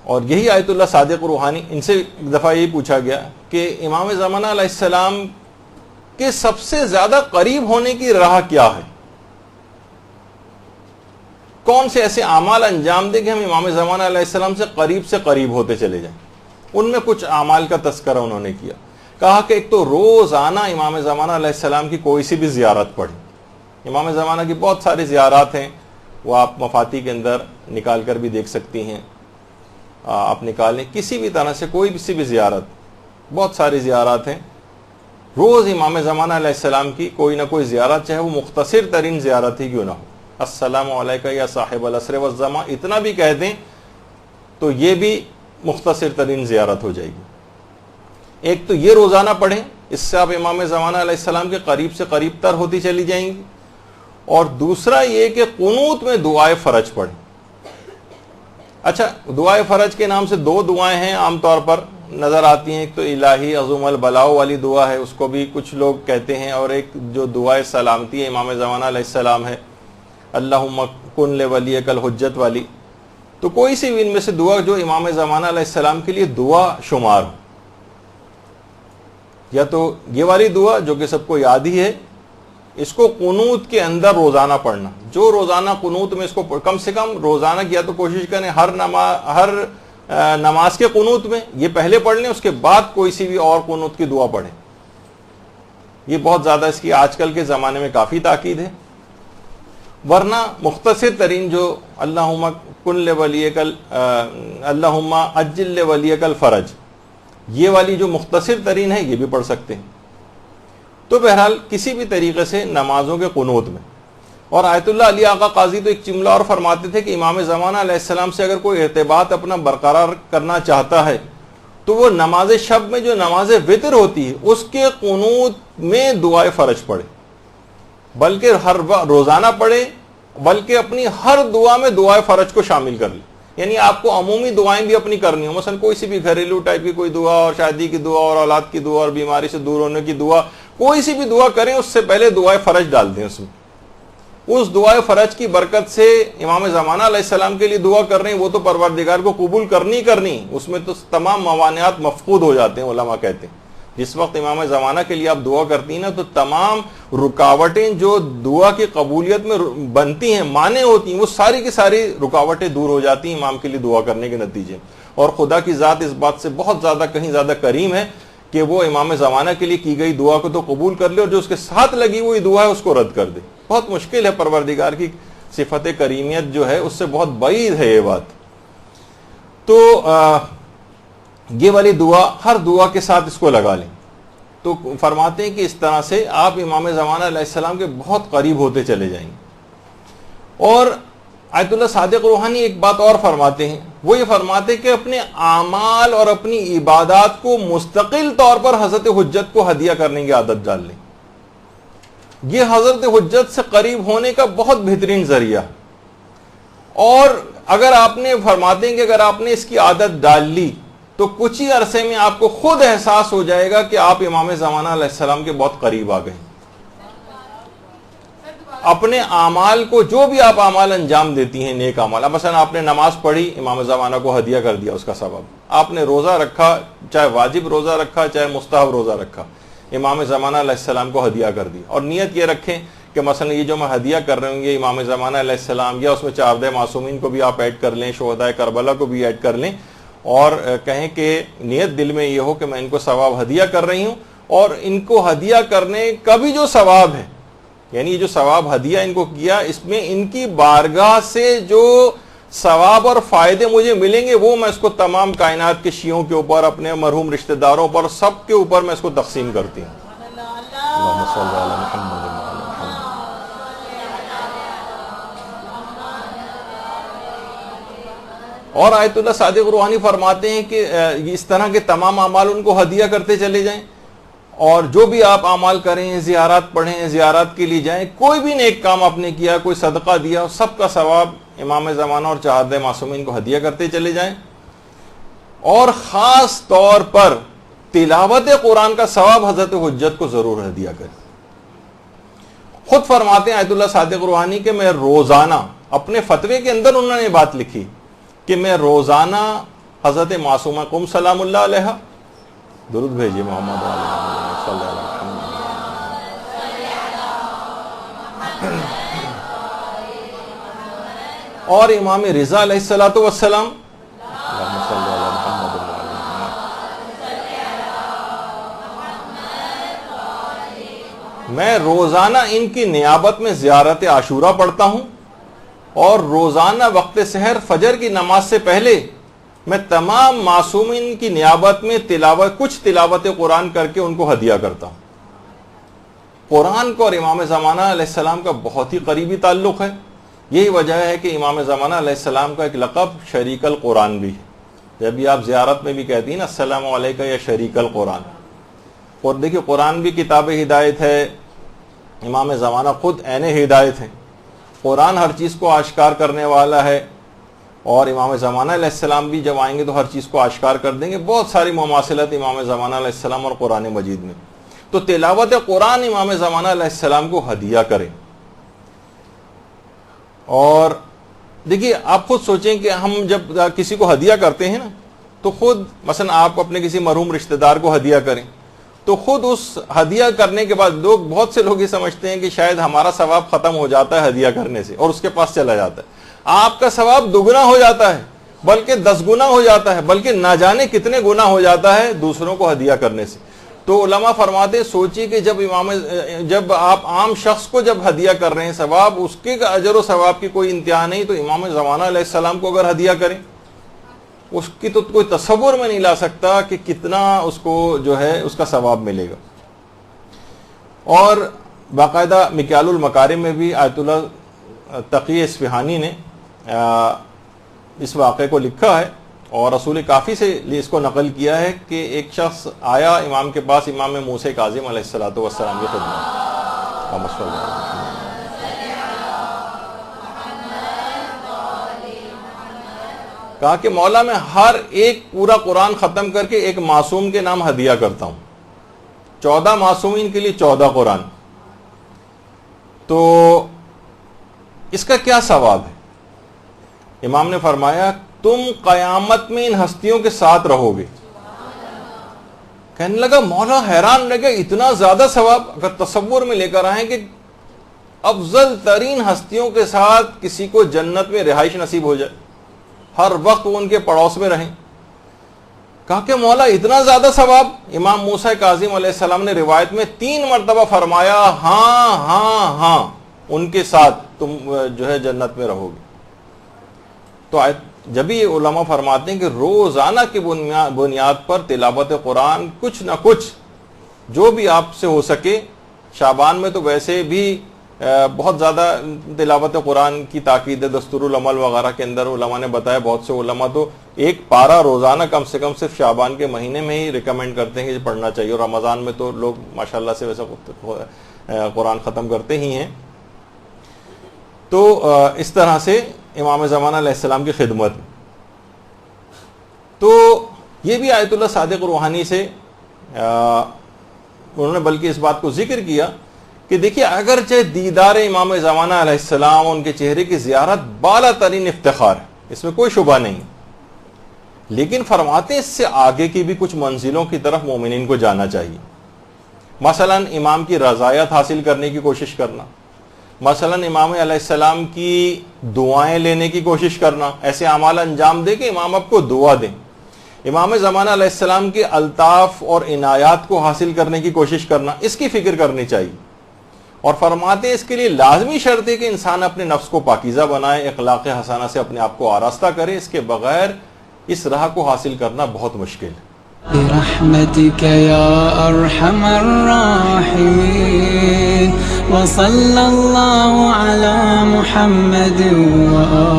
اور یہی آیت اللہ صادق روحانی، ان سے ایک دفعہ یہی پوچھا گیا کہ امام زمانہ علیہ السلام کے سب سے زیادہ قریب ہونے کی راہ کیا ہے، کون سے ایسے اعمال انجام دیں کہ ہم امام زمانہ علیہ السلام سے قریب ہوتے چلے جائیں۔ ان میں کچھ اعمال کا تذکرہ انہوں نے کیا، کہا کہ ایک تو روزانہ امام زمانہ علیہ السلام کی کوئی سی بھی زیارت پڑھیں۔ امام زمانہ کی بہت ساری زیارات ہیں، وہ آپ مفاتی کے اندر نکال کر بھی دیکھ سکتی ہیں، آپ نکالیں کسی بھی طرح سے کوئی سی بھی زیارت، بہت ساری زیارات ہیں۔ روز امام زمانہ علیہ السلام کی کوئی نہ کوئی زیارت، چاہے وہ مختصر ترین زیارت ہی کیوں نہ ہو، السلام علیکہ یا صاحب العصر والزمان، اتنا بھی کہہ دیں تو یہ بھی مختصر ترین زیارت ہو جائے گی۔ ایک تو یہ روزانہ پڑھیں، اس سے آپ امام زمانہ علیہ السلام کے قریب سے قریب تر ہوتی چلی جائیں گی۔ اور دوسرا یہ کہ قنوت میں دعائے فرج پڑھیں۔ اچھا، دعائے فرج کے نام سے دو دعائیں ہیں عام طور پر نظر آتی ہیں، ایک تو الہی عظم البلاء والی دعا ہے، اس کو بھی کچھ لوگ کہتے ہیں، اور ایک جو دعائے سلامتی ہے امام زمانہ علیہ السلام ہے، اللہم کن لولیک الحجت والی۔ تو کوئی سی بھی ان میں سے دعا جو امام زمانہ علیہ السلام کے لیے دعا شمار ہو، یا تو یہ والی دعا جو کہ سب کو یاد ہی ہے، اس کو قنوت کے اندر روزانہ پڑھنا، جو روزانہ قنوت میں اس کو کم سے کم روزانہ کیا تو کوشش کریں ہر نماز کے قنوت میں یہ پہلے پڑھ لیں، اس کے بعد کوئی سی بھی اور قنوت کی دعا پڑھیں۔ یہ بہت زیادہ اس کی آج کل کے زمانے میں کافی تاکید ہے، ورنہ مختصر ترین جو اللہم کن لولیک اللہم عجل لولیک الفرج، یہ والی جو مختصر ترین ہے یہ بھی پڑھ سکتے ہیں۔ تو بہرحال کسی بھی طریقے سے نمازوں کے قنوت میں۔ اور آیت اللہ علی آقا قاضی تو ایک جملہ اور فرماتے تھے کہ امام زمانہ علیہ السلام سے اگر کوئی ارتباط اپنا برقرار کرنا چاہتا ہے تو وہ نماز شب میں جو نماز وتر ہوتی ہے اس کے قنوت میں دعائے فرج پڑھے، بلکہ ہر روزانہ پڑھے، بلکہ اپنی ہر دعا میں دعائے فرج کو شامل کر لے۔ یعنی آپ کو عمومی دعائیں بھی اپنی کرنی ہو، مثلا کوئی سی بھی گھریلو ٹائپ کی کوئی دعا، اور شادی کی دعا، اور اولاد کی دعا، اور بیماری سے دور ہونے کی دعا، کوئی سی بھی دعا کریں اس سے پہلے دعائے فرج ڈال دیں اس میں۔ اس دعائے فرج کی برکت سے امام زمانہ علیہ السلام کے لیے دعا کر رہے ہیں، وہ تو پروردگار کو قبول کرنی، اس میں تو تمام موانعات مفقود ہو جاتے ہیں، علماء کہتے ہیں۔ جس وقت امام زمانہ کے لیے آپ دعا کرتی ہیں نا تو تمام رکاوٹیں جو دعا کی قبولیت میں بنتی ہیں، مانع ہوتی ہیں، وہ ساری کی ساری رکاوٹیں دور ہو جاتی ہیں امام کے لیے دعا کرنے کے نتیجے۔ اور خدا کی ذات اس بات سے بہت زیادہ کہیں زیادہ کریم ہے کہ وہ امام زمانہ کے لیے کی گئی دعا کو تو قبول کر لے، اور جو اس کے ساتھ لگی ہوئی دعا ہے اس کو رد کر دے۔ بہت مشکل ہے، پروردگار کی صفت کریمیت جو ہے اس سے بہت بعید ہے یہ بات۔ تو یہ والی دعا ہر دعا کے ساتھ اس کو لگا لیں۔ تو فرماتے ہیں کہ اس طرح سے آپ امام زمانہ علیہ السلام کے بہت قریب ہوتے چلے جائیں گے۔ اور آیت اللہ صادق روحانی ایک بات اور فرماتے ہیں، وہ یہ فرماتے ہیں کہ اپنے اعمال اور اپنی عبادات کو مستقل طور پر حضرت حجت کو ہدیہ کرنے کی عادت ڈال لیں۔ یہ حضرت حجت سے قریب ہونے کا بہت بہترین ذریعہ۔ اور اگر آپ نے فرماتے ہیں کہ اگر آپ نے اس کی عادت ڈال لی تو کچھ ہی عرصے میں آپ کو خود احساس ہو جائے گا کہ آپ امام زمانہ علیہ السلام کے بہت قریب آ گئے۔ اپنے اعمال کو، جو بھی آپ اعمال انجام دیتی ہیں نیک اعمال، اب مثلا آپ نے نماز پڑھی، امام زمانہ کو ہدیہ کر دیا اس کا ثواب۔ آپ نے روزہ رکھا، چاہے واجب روزہ رکھا چاہے مستحب روزہ رکھا، امام زمانہ علیہ السلام کو ہدیہ کر دیا۔ اور نیت یہ رکھیں کہ مثلا یہ جو میں ہدیہ کر رہے ہوں گے امام زمانہ علیہ السلام، یا اس میں چاردہ معصومین کو بھی آپ ایڈ کر لیں، شہدائے کربلا کو بھی ایڈ کر لیں، اور کہیں کہ نیت دل میں یہ ہو کہ میں ان کو ثواب ہدیہ کر رہی ہوں، اور ان کو ہدیہ کرنے کا بھی جو ثواب ہے، یعنی یہ جو ثواب ہدیہ ان کو کیا، اس میں ان کی بارگاہ سے جو ثواب اور فائدے مجھے ملیں گے وہ میں اس کو تمام کائنات کے شیعوں کے اوپر، اپنے مرحوم رشتہ داروں پر، سب کے اوپر میں اس کو تقسیم کرتی ہوں۔ اللہم صلی علی محمد وعلی محمد۔ اور آیت اللہ صادق روحانی فرماتے ہیں کہ اس طرح کے تمام اعمال ان کو ہدیہ کرتے چلے جائیں، اور جو بھی آپ اعمال کریں، زیارات پڑھیں، زیارات کے لیے جائیں، کوئی بھی نیک کام آپ نے کیا، کوئی صدقہ دیا، سب کا ثواب امام زمانہ اور چہارہ معصومین کو ہدیہ کرتے چلے جائیں۔ اور خاص طور پر تلاوت قرآن کا ثواب حضرت حجت کو ضرور ہدیہ کریں۔ خود فرماتے ہیں آیت اللہ صادق روحانی کہ میں روزانہ، اپنے فتوے کے اندر انہوں نے بات لکھی کہ میں روزانہ حضرت معصومہ قم سلام اللہ علیہ، درود بھیجیے محمد صلی اللہ علیہ وسلم۔ اور امام رضا علیہ الصلوۃ والسلام، اللہم صلی علی محمد وعلی محمد۔ میں روزانہ ان کی نیابت میں زیارت عاشورہ پڑھتا ہوں، اور روزانہ وقت سحر فجر کی نماز سے پہلے میں تمام معصومین کی نیابت میں کچھ تلاوت قرآن کر کے ان کو ہدیہ کرتا ہوں۔ قرآن کو اور امام زمانہ علیہ السلام کا بہت ہی قریبی تعلق ہے۔ یہی وجہ ہے کہ امام زمانہ علیہ السلام کا ایک لقب شریک القرآن بھی ہے۔ جب بھی آپ زیارت میں بھی کہتی ہیں نا السلام علیکہ یا شریک القرآن، اور دیکھیے قرآن بھی کتاب ہدایت ہے، امام زمانہ خود عین ہدایت ہیں۔ قرآن ہر چیز کو آشکار کرنے والا ہے، اور امام زمانہ علیہ السلام بھی جب آئیں گے تو ہر چیز کو آشکار کر دیں گے۔ بہت ساری مماثلت امام زمانہ علیہ السلام اور قرآن مجید میں، تو تلاوت قرآن امام زمانہ علیہ السلام کو ہدیہ کریں۔ اور دیکھیے آپ خود سوچیں کہ ہم جب کسی کو ہدیہ کرتے ہیں نا، تو خود مثلا آپ اپنے کسی مرحوم رشتہ دار کو ہدیہ کریں، تو خود اس ہدیہ کرنے کے بعد بہت سے لوگ یہ سمجھتے ہیں کہ شاید ہمارا ثواب ختم ہو جاتا ہے ہدیہ کرنے سے اور اس کے پاس چلا جاتا ہے۔ آپ کا ثواب دگنا ہو جاتا ہے، بلکہ 10 گنا ہو جاتا ہے، بلکہ نہ جانے کتنے گنا ہو جاتا ہے دوسروں کو ہدیہ کرنے سے۔ تو علماء فرماتے سوچیے کہ جب آپ عام شخص کو جب ہدیہ کر رہے ہیں ثواب، اس کے اجر و ثواب کی کوئی انتہا نہیں، تو امام زمانہ علیہ السلام کو اگر ہدیہ کریں، اس کی تو کوئی تصور میں نہیں لا سکتا کہ کتنا اس کو جو ہے اس کا ثواب ملے گا۔ اور باقاعدہ مکیال المکارم میں بھی آیت اللہ تقی اصفہانی نے اس واقعے کو لکھا ہے، اور رسول کافی سے اس کو نقل کیا ہے کہ ایک شخص آیا امام کے پاس، امام موسیٰ کاظم علیہ الصلوۃ والسلام کی خدمت، کہا کہ مولا میں ہر ایک پورا قرآن ختم کر کے ایک معصوم کے نام ہدیہ کرتا ہوں، 14 معصومین کے لیے 14 قرآن، تو اس کا کیا ثواب ہے؟ امام نے فرمایا تم قیامت میں ان ہستیوں کے ساتھ رہو گے۔ کہنے لگا مولا حیران رہ گیا، اتنا زیادہ ثواب؟ اگر تصور میں لے کر آئیں کہ افضل ترین ہستیوں کے ساتھ کسی کو جنت میں رہائش نصیب ہو جائے، ہر وقت وہ ان کے پڑوس میں رہیں، کہا کہ مولا اتنا زیادہ ثواب؟ امام موسیٰ کاظم علیہ السلام نے روایت میں 3 مرتبہ فرمایا ہاں ہاں ہاں، ان کے ساتھ تم جو ہے جنت میں رہو گے۔ تو جب یہ علماء فرماتے ہیں کہ روزانہ کی بنیاد پر تلاوت قرآن کچھ نہ کچھ جو بھی آپ سے ہو سکے، شعبان میں تو ویسے بھی بہت زیادہ تلاوت قرآن کی تاکید ہے، دستور العمل وغیرہ کے اندر علماء نے بتایا، بہت سے علماء تو ایک پارہ روزانہ کم سے کم صرف شعبان کے مہینے میں ہی ریکمینڈ کرتے ہیں کہ پڑھنا چاہیے، اور رمضان میں تو لوگ ماشاءاللہ سے ویسا قرآن ختم کرتے ہی ہیں۔ تو اس طرح سے امام زمانہ علیہ السلام کی خدمت میں، تو یہ بھی آیت اللہ صادق روحانی سے انہوں نے بلکہ اس بات کو ذکر کیا کہ دیکھیے اگرچہ دیدار امام زمانہ علیہ السلام، ان کے چہرے کی زیارت بالا ترین افتخار ہے، اس میں کوئی شبہ نہیں، لیکن فرماتے ہیں اس سے آگے کی بھی کچھ منزلوں کی طرف مومنین کو جانا چاہیے۔ مثلا امام کی رضایت حاصل کرنے کی کوشش کرنا، مثلا امام علیہ السلام کی دعائیں لینے کی کوشش کرنا، ایسے اعمال انجام دے کہ امام آپ کو دعا دیں، امام زمانہ علیہ السلام کے الطاف اور عنایات کو حاصل کرنے کی کوشش کرنا، اس کی فکر کرنی چاہیے۔ اور فرماتے ہیں اس کے لیے لازمی شرط ہے کہ انسان اپنے نفس کو پاکیزہ بنائے، اخلاق حسنہ سے اپنے آپ کو آراستہ کرے، اس کے بغیر اس راہ کو حاصل کرنا بہت مشکل ہے۔ برحمتك يا أرحم الراحمين وصلى الله على محمد وآله